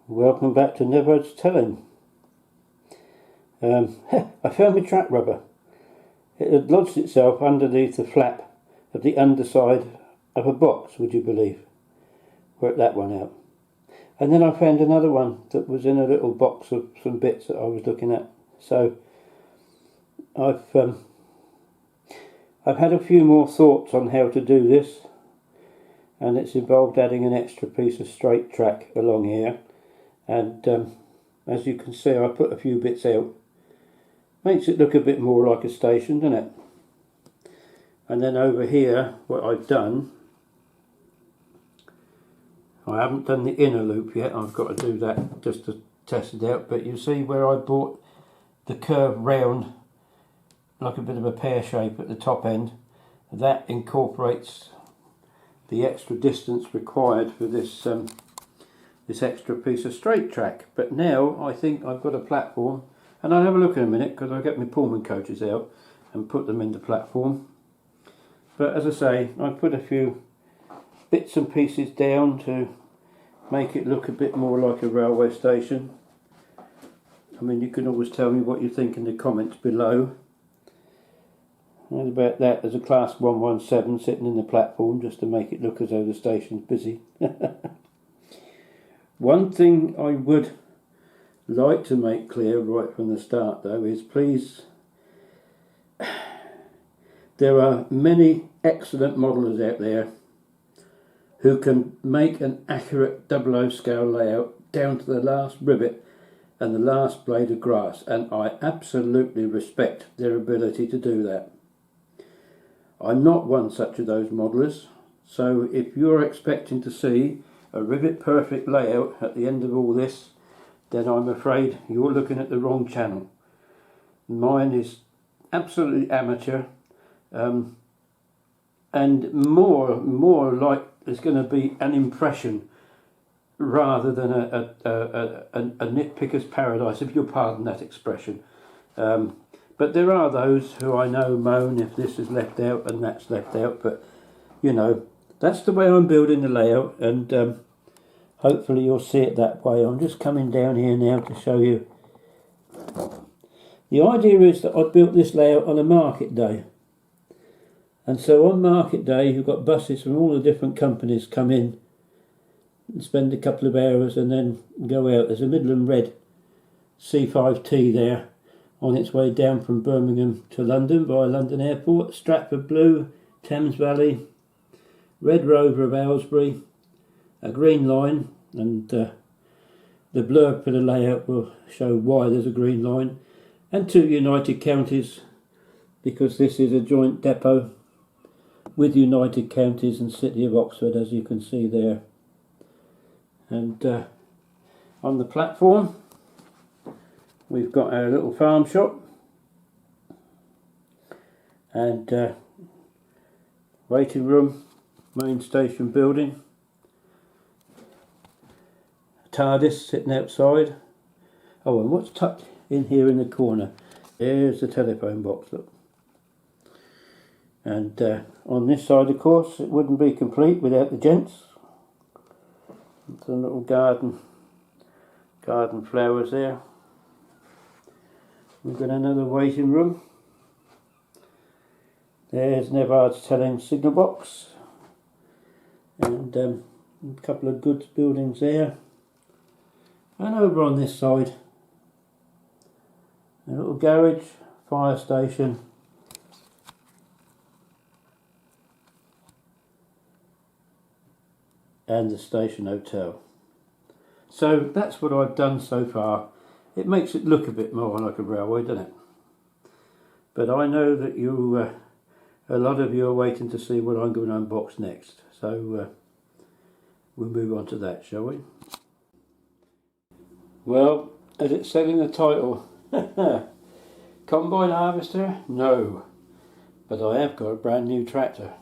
Welcome back to Never's Telling. I found my track rubber. It had lodged itself underneath the flap of the underside of a box, would you believe? Worked that one out. And then I found another one that was in a little box of some bits that I was looking at. So I've had a few more thoughts on how to do this, and it's involved adding an extra piece of straight track along here. And as you can see, I put a few bits out. Makes it look a bit more like a station, doesn't it? And then over here, what I've done, I haven't done the inner loop yet. I've got to do that just to test it out. But you see where I brought the curve round like a bit of a pear shape at the top end. That incorporates the extra distance required for this this extra piece of straight track. But now I think I've got a platform, and I'll have a look in a minute because I'll get my Pullman coaches out and put them in the platform. But as I say, I've put a few bits and pieces down to make it look a bit more like a railway station. I mean, you can always tell me what you think in the comments below. And about that, there's a class 117 sitting in the platform just to make it look as though the station's busy. One thing I would like to make clear right from the start though is, please, there are many excellent modellers out there who can make an accurate 00 scale layout down to the last rivet and the last blade of grass, and I absolutely respect their ability to do that. I'm not one such of those modellers, so if you're expecting to see a rivet perfect layout at the end of all this, then I'm afraid you're looking at the wrong channel. Mine is absolutely amateur, and more like it's going to be an impression rather than a nitpicker's paradise, if you'll pardon that expression. But there are those who I know moan if this is left out and that's left out, but you know, that's the way I'm building the layout, and hopefully you'll see it that way. I'm just coming down here now to show you. The idea is that I built this layout on a market day. And so on market day, you've got buses from all the different companies come in and spend a couple of hours and then go out. There's a Midland Red C5T there on its way down from Birmingham to London via London Airport. Stratford Blue, Thames Valley, Red Rover of Aylesbury, a green line, and the blurb for the layout will show why there's a green line, and 2 United Counties, because this is a joint depot with United Counties and City of Oxford, as you can see there. And on the platform we've got our little farm shop and waiting room, main station building, TARDIS sitting outside. Oh, and what's tucked in here in the corner? There's the telephone box, look. And on this side, of course, it wouldn't be complete without the gents. Some little garden flowers there. We've got another waiting room. There's Never's Telling signal box, and a couple of goods buildings there. And over on this side, a little garage, fire station, and the station hotel. So that's what I've done so far. It makes it look a bit more like a railway, doesn't it? But I know that you, a lot of you are waiting to see what I'm going to unbox next. So we'll move on to that, shall we? Well, as it said in the title, combine harvester? No. But I have got a brand new tractor.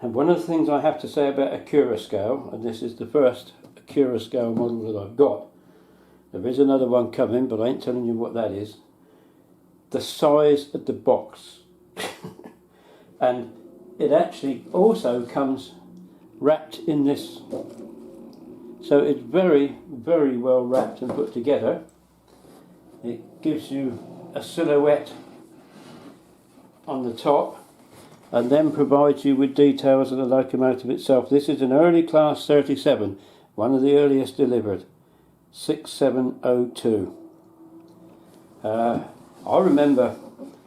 And one of the things I have to say about a Cura scale, and this is the first Cura scale model that I've got, there is another one coming, but I ain't telling you what that is. The size of the box. And it actually also comes wrapped in this So it's very, very well wrapped and put together. It gives you a silhouette on the top and then provides you with details of the locomotive itself. This is an early class 37, one of the earliest delivered, 6702. I remember,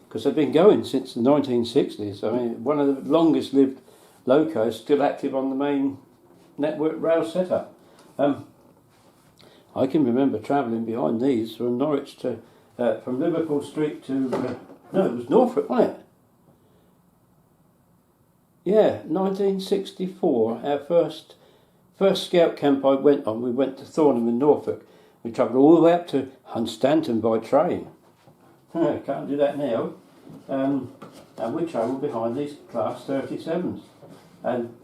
because they've been going since the 1960s. I mean, one of the longest lived locos still active on the main network rail setup. I can remember travelling behind these from Norwich to, from Liverpool Street to, no, it was Norfolk, wasn't it? Yeah, 1964, our first scout camp I went on, we went to Thornham in Norfolk. We travelled all the way up to Hunstanton by train. Can't do that now. And we travelled behind these class 37s. And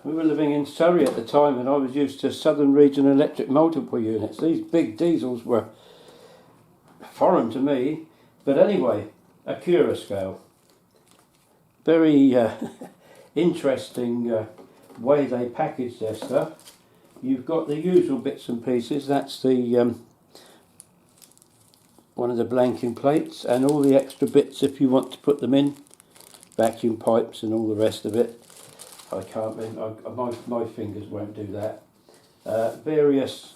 we were living in Surrey at the time, and I was used to Southern Region Electric multiple units. These big diesels were foreign to me. But anyway, a Cura scale. Very interesting way they package their stuff. You've got the usual bits and pieces. That's the one of the blanking plates, and all the extra bits if you want to put them in, vacuum pipes and all the rest of it. I can't remember, my fingers won't do that. Various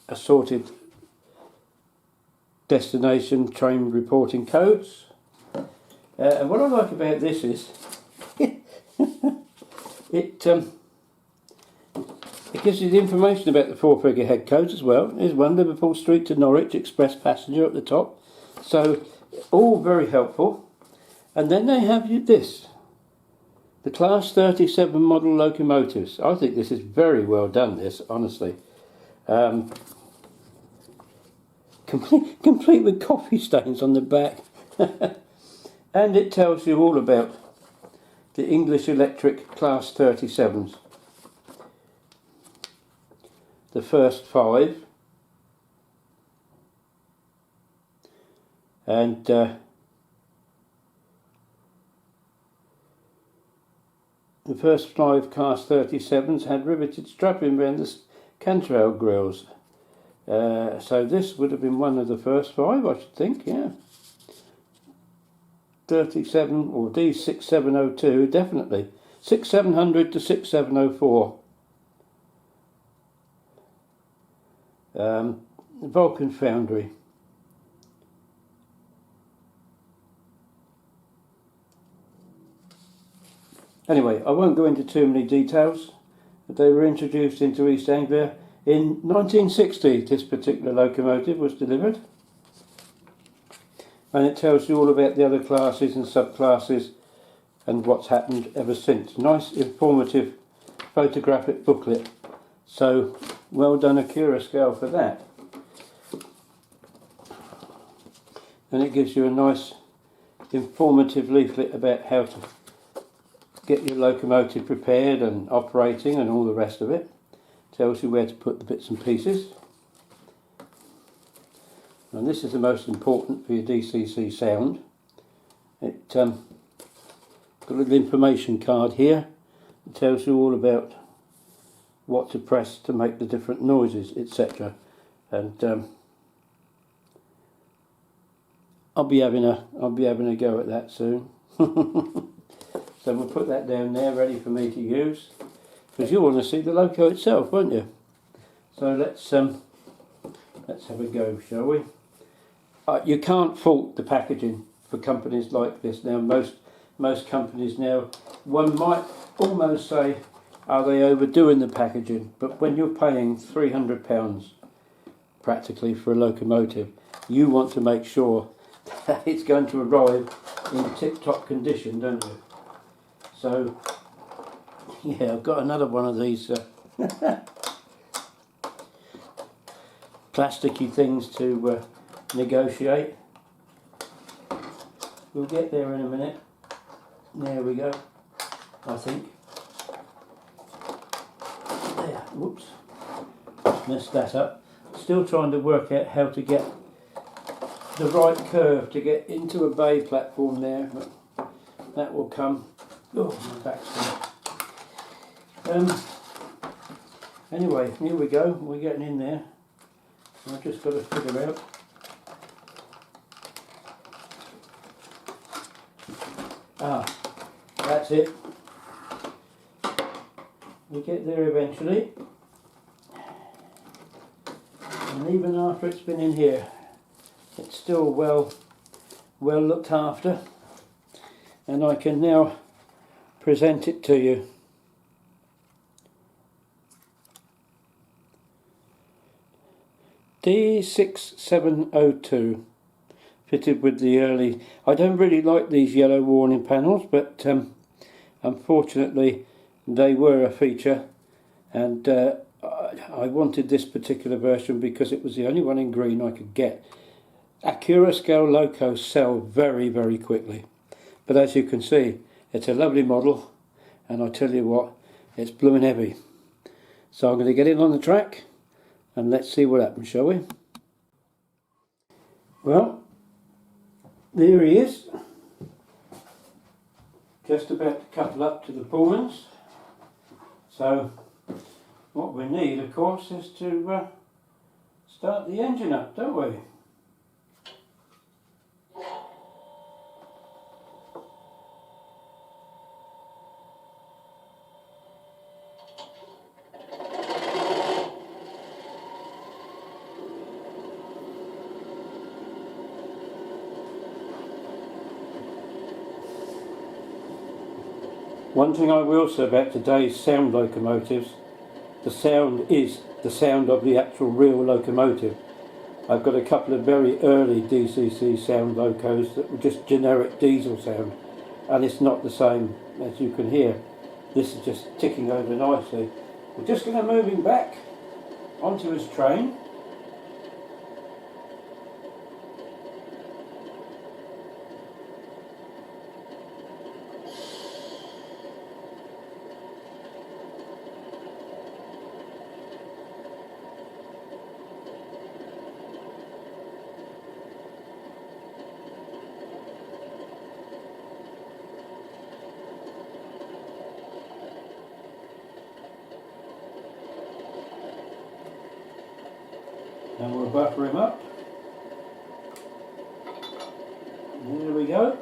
assorted destination train reporting codes. And what I like about this is it gives you the information about the 4 figurehead codes as well. There's one, Liverpool Street to Norwich, express passenger at the top. So, all very helpful. And then they have you this, the Class 37 model locomotives. I think this is very well done, this, honestly. Complete with coffee stains on the back. And it tells you all about the English Electric Class 37s. The first 5. And the first 5 Class 37s had riveted strapping around the cantrail grills. So this would have been one of the first 5, I should think, yeah. 37 or D6702, definitely. 6700 to 6704. Vulcan Foundry. Anyway, I won't go into too many details, but they were introduced into East Anglia in 1960. This particular locomotive was delivered. And it tells you all about the other classes and subclasses and what's happened ever since. Nice informative photographic booklet. So well done, Acura scale, for that. And it gives you a nice informative leaflet about how to get your locomotive prepared and operating and all the rest of it. Tells you where to put the bits and pieces. And this is the most important for your DCC sound. It got a little information card here. It tells you all about what to press to make the different noises, etc. And I'll be having a go at that soon. So we'll put that down there, ready for me to use, because you want to see the loco itself, won't you? So let's have a go, shall we? You can't fault the packaging for companies like this now. Most companies now, one might almost say, are they overdoing the packaging? But when you're paying £300 practically for a locomotive, you want to make sure that it's going to arrive in tip-top condition, don't you? So, yeah, I've got another one of these plasticky things to negotiate. We'll get there in a minute. There we go, I think. There, whoops, messed that up. Still trying to work out how to get the right curve to get into a bay platform there, but that will come. Oh, my back's there. Anyway, here we go, we're getting in there. I've just got to figure out. That's it. We get there eventually. And even after it's been in here, it's still well looked after. And I can now present it to you. D6702, fitted with the early. I don't really like these yellow warning panels, but unfortunately they were a feature, and I wanted this particular version because it was the only one in green I could get. Acura scale locos sell very, very quickly, but as you can see, it's a lovely model, and I tell you what, it's blooming heavy. So I'm going to get in on the track and let's see what happens, shall we? Well, there he is, just about to couple up to the Pullmans. So what we need, of course, is to start the engine up, don't we? One thing I will say about today's sound locomotives, the sound is the sound of the actual real locomotive. I've got a couple of very early DCC sound locos that were just generic diesel sound, and it's not the same, as you can hear. This is just ticking over nicely. We're just going to move him back onto his train. And we'll buffer him up. And there we go.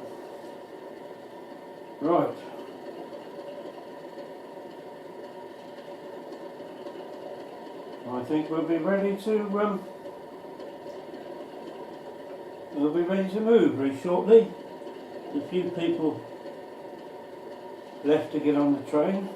Right. I think we'll be ready to move very shortly. A few people left to get on the train.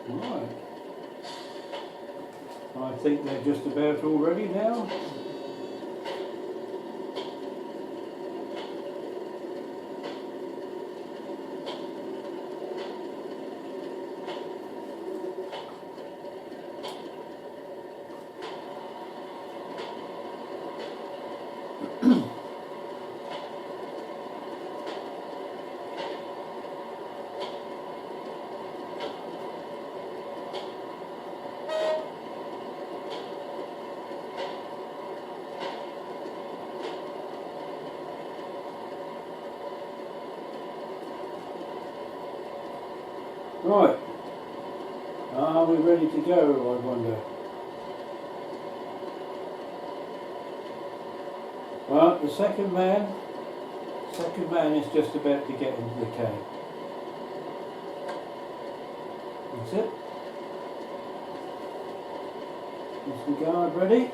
Right. I think they're just about all ready now. Right, are we ready to go, I wonder? Well, the second man is just about to get into the cab. That's it. Is the guard ready?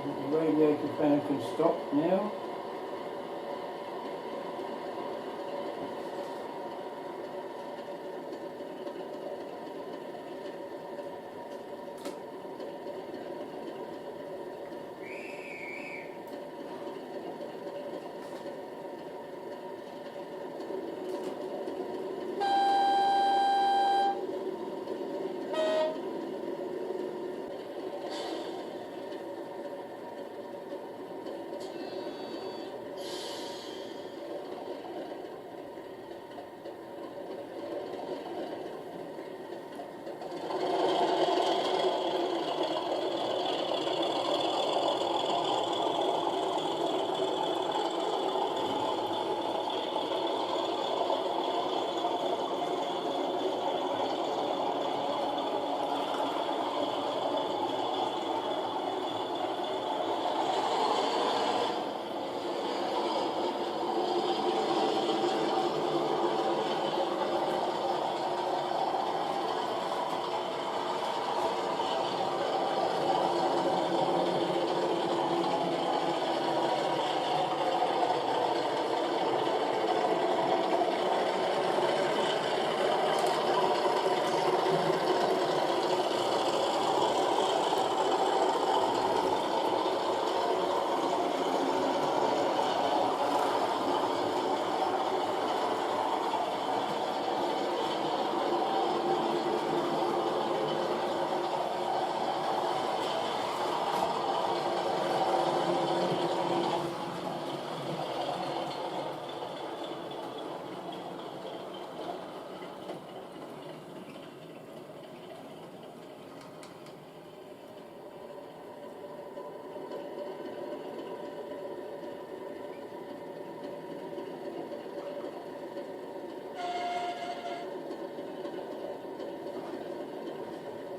The radiator fan can stop now.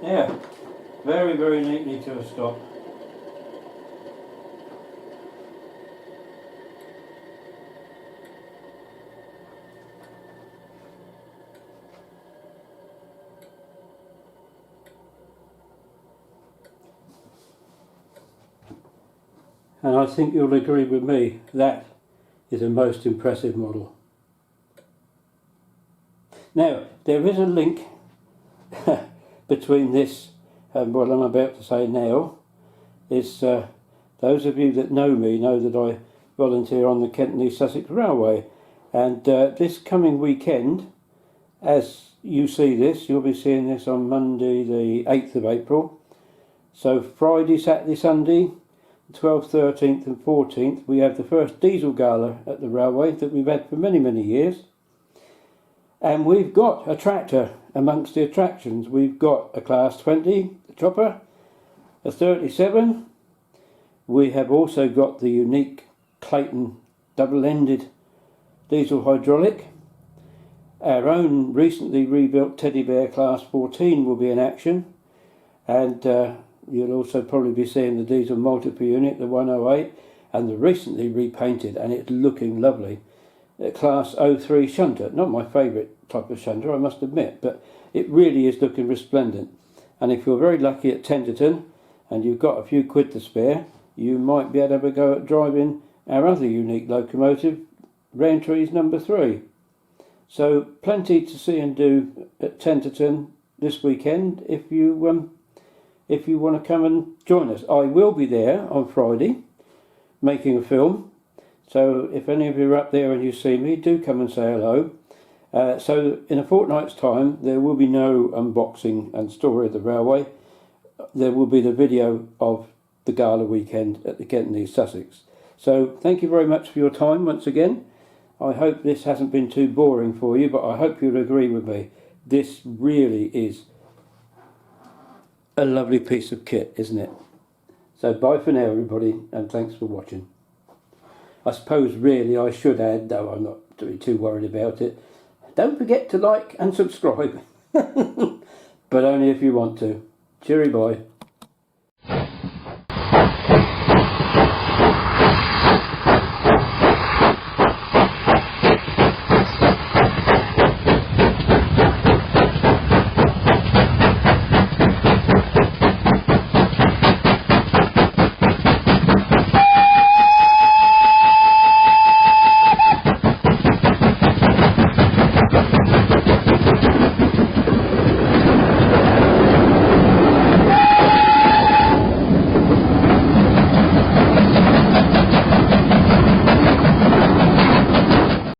Yeah, very, very neatly to a stop. And I think you'll agree with me, that is a most impressive model. Now, there is a link between this and what I'm about to say now. Is those of you that know me know that I volunteer on the Kent and East Sussex Railway, and this coming weekend, as you see this, you'll be seeing this on Monday the 8th of April. So Friday, Saturday, Sunday, 12th, 13th and 14th, we have the first diesel gala at the railway that we've had for many, many years. And we've got a tractor amongst the attractions. We've got a Class 20, a chopper, a 37. We have also got the unique Clayton double-ended diesel hydraulic. Our own recently rebuilt Teddy Bear Class 14 will be in action. And you'll also probably be seeing the diesel multiple unit, the 108, and the recently repainted, and it's looking lovely, Class 03 shunter. Not my favourite type of shunter, I must admit, but it really is looking resplendent. And if you're very lucky at Tenterton and you've got a few quid to spare, you might be able to have a go at driving our other unique locomotive, Rowntree's number 3. So plenty to see and do at Tenterton this weekend if you want to come and join us. I will be there on Friday making a film, so if any of you are up there and you see me, do come and say hello. So in a fortnight's time there will be no unboxing and story of the railway. There will be the video of the gala weekend at the Kent and East Sussex. So thank you very much for your time once again. I hope this hasn't been too boring for you, but I hope you'll agree with me. This really is a lovely piece of kit, isn't it? So bye for now everybody, and thanks for watching. I suppose really I should add, though I'm not really too worried about it, don't forget to like and subscribe. But only if you want to. Cheery bye.